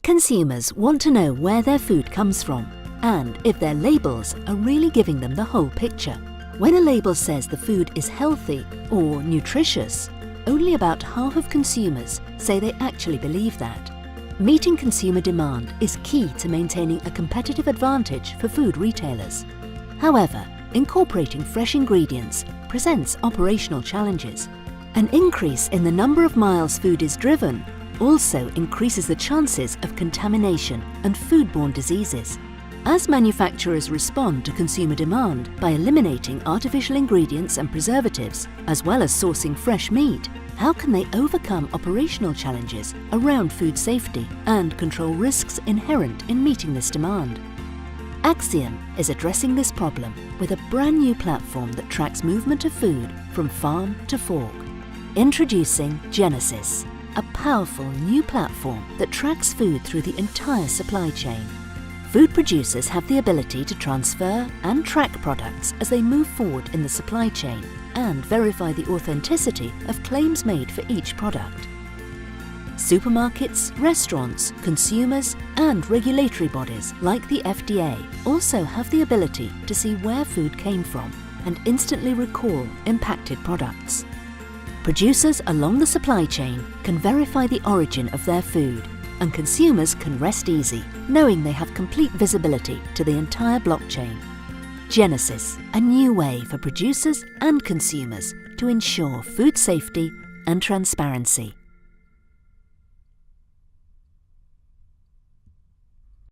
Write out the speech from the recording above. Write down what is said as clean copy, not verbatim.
Consumers want to know where their food comes from and if their labels are really giving them the whole picture. When a label says the food is healthy or nutritious, only about half of consumers say they actually believe that. Meeting consumer demand is key to maintaining a competitive advantage for food retailers. However, incorporating fresh ingredients presents operational challenges. An increase in the number of miles food is driven also increases the chances of contamination and foodborne diseases. As manufacturers respond to consumer demand by eliminating artificial ingredients and preservatives, as well as sourcing fresh meat, how can they overcome operational challenges around food safety and control risks inherent in meeting this demand? Axiom is addressing this problem with a brand new platform that tracks movement of food from farm to fork. Introducing Genesis, a powerful new platform that tracks food through the entire supply chain. Food producers have the ability to transfer and track products as they move forward in the supply chain and verify the authenticity of claims made for each product. Supermarkets, restaurants, consumers and regulatory bodies like the FDA also have the ability to see where food came from and instantly recall impacted products. Producers along the supply chain can verify the origin of their food, and consumers can rest easy knowing they have complete visibility to the entire blockchain. Genesis, a new way for producers and consumers to ensure food safety and transparency.